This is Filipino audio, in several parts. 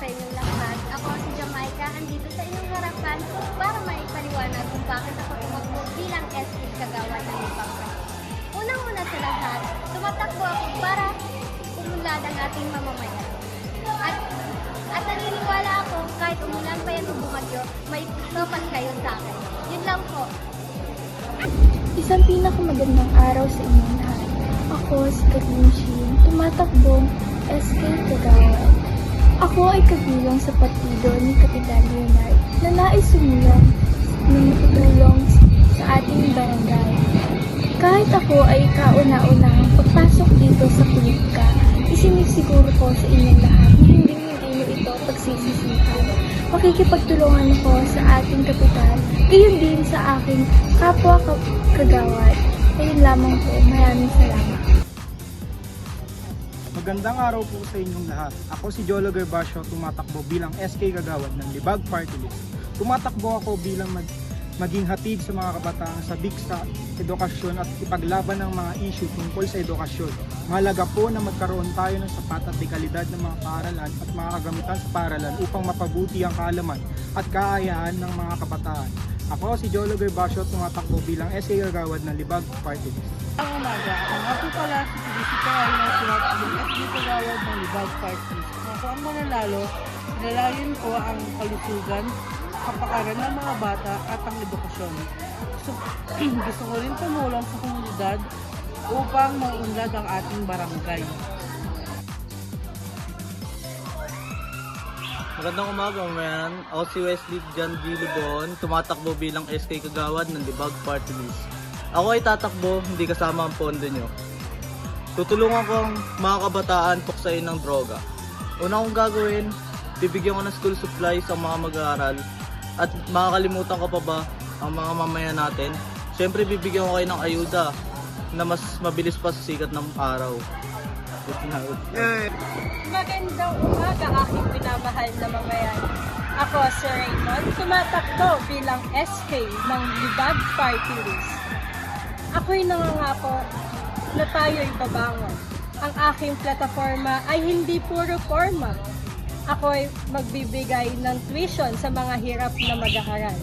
inyong lahat. Ako si Jamaica, andito sa inyong harapan para maipaliwanag kung bakit ako tumakbo bilang SK Kagawad ng Libag. Unang-una sa lahat, tumatakbo ako para umunlad ang ating mamamayan. At naniniwala ako kahit umulan pa yan o bumagyo, may topan kayo sa akin. Yun lang po. Isang pinakamagandang araw sa inyong lahat. Ako si Kathleen Sheen, tumatakbong SK Kagawad. Ako ay kabilang sa partido ni Kapitan Leonard na nais sumulong ng matutulong sa ating barangay. Kahit ako ay kauna-unahang pagpasok dito sa politika, isinisiguro ko sa inyong lahat na hindi nyo ito pagsisisihan. Makikipagtulungan ako sa ating kapitan, gayon din sa aking kapwa kagawad. Ayun lamang po, maraming salamat. Magandang araw po sa inyong lahat. Ako si Jolo Gervasio, tumatakbo bilang SK Kagawad ng Libag Party List. Tumatakbo ako bilang maging hatid sa mga kabataan sabik sa edukasyon at ipaglaban ng mga issue tungkol sa edukasyon. Mahalaga po na magkaroon tayo ng sapat at dekalidad ng mga paaralan at mga kagamitan sa paaralan upang mapabuti ang kaalaman at kaayaan ng mga kabataan. Ako si Jolo Gervasio, tumatakbo bilang SK Kagawad ng Libag Party List. Ang umaga, ako nga po pala si Felicita na tumatakbong SK Kagawad ng Libag Party List. Kung ang mananalo, sinalayin ko ang kalusugan, kapakaran ng mga bata at ang edukasyon. Gusto ko rin tumulong sa komunidad upang maunlad ang ating barangay. Magandang umaga, man. Ako si Wesley John G. Lubon, tumatakbo bilang SK Kagawad ng Libag Party List. Ako ay tatakbo, hindi kasama ang pondo nyo. Tutulungan ko ang mga kabataan puksain ng droga. Una kong gagawin, bibigyan ko ng school supplies ang mga mag-aaral. At makakalimutan ko pa ba ang mga mamayan natin? Siyempre bibigyan ko kayo ng ayuda na mas mabilis pa sa sikat ng araw. Magandang umaga aking pinamahal na mamayan. Ako si Raymond, tumatakbo bilang SK ng Libag Party List. Ako'y nangangako na tayo'y babangon. Ang aking plataforma ay hindi puro forma. Ako'y magbibigay ng tuition sa mga hirap na mag-aaral.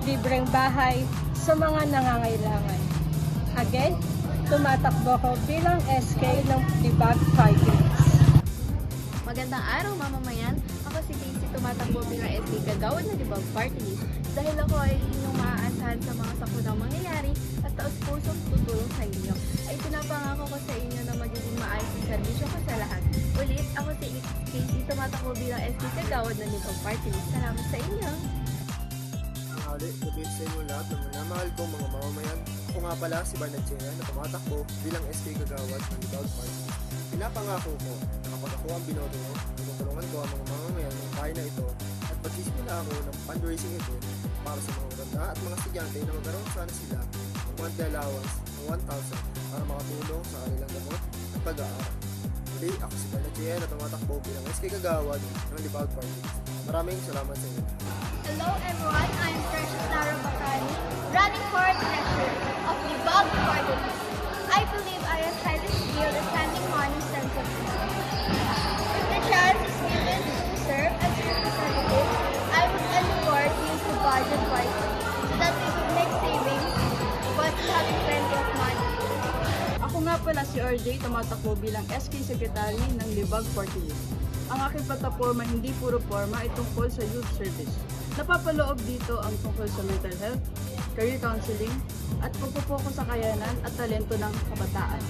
Libreng bahay sa mga nangangailangan. Again, tumatakbo ko bilang SK ng Libag Party List. Magandang araw, mamamayan. Ako si Daisy, tumatakbo bilang SK Kagawad ng Libag Party List. Dahil ako ay inyong maaasahan sa mga sakunang mangyayari at taos-pusong tutulong sa inyo, ay pinapangako ko sa inyo na magiging maayos ang serbisyo ko sa lahat. Ulit, ako si Casey, tumatakbo bilang SK Kagawad ng Libag Party List. Salamat sa inyo! Hali, gabi sa inyo lahat ng minamahal kong mga mamamayan. Ako nga pala si Barnard Chea na tumatakbo bilang SK Kagawad ng Libag Party. Pinapangako ko na kapag ako ang binoto ko, tutulungan ko ang mga mamamayan ng kaya na ito at pagsisimula ako ng fundraising ito para sa mga maganda at mga estudyante na magkaroon sana sila ng monthly allowance ng 1,000 para makatulong sa kanilang gamot at pag-aaral. Muli, ako si Barnard Chea na tumatakbo bilang SK Kagawad ng Libag Party. Maraming salamat sa inyo. Hello everyone, I'm Precious Lara Bacani, running for treasurer of the Libag Party List. I believe I am highly skilled at handling money sensibly. If the chance is given to serve as representative, I would endeavor to use the budget wisely so that we could make savings but having plenty of money. Ako nga pala si RJ, tumatakbo bilang SK Secretary ng Libag Party List. Ang aking plataforma hindi puro forma ay tungkol sa youth service. Napapaloob dito ang tungkol sa mental health, career counseling, at pagpupokus sa kayanan at talento ng kabataan.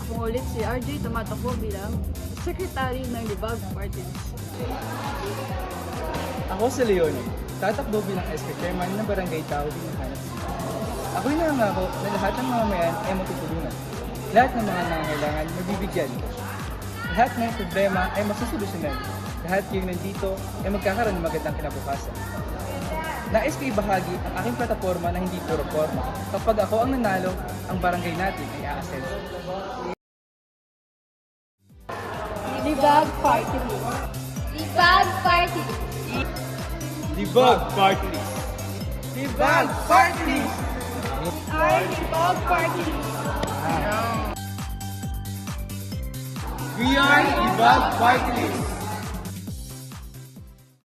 Ako ulit si RJ, tumatakbo bilang Secretary ng Libag Party List. Ako si Leone, tatakbo bilang SK Chairman ng Barangay Tao Binahanas. Ako'y nangangako na lahat ng mamamayan ay matutulungan. Lahat ng mga nangangailangan mabibigyan. Lahat ng problema ay masusolusyonan. Lahat yung nandito ay magkakaroon ng magandang kinabukasan. Nais ko ibahagi ang aking plataforma na hindi puro forma. Kapag ako ang nanalo, ang barangay natin ay aasenso. Libag Party List. Libag Party List. Libag Party List! Libag Party List! Ay, Libag Party List. We are Libag Party List!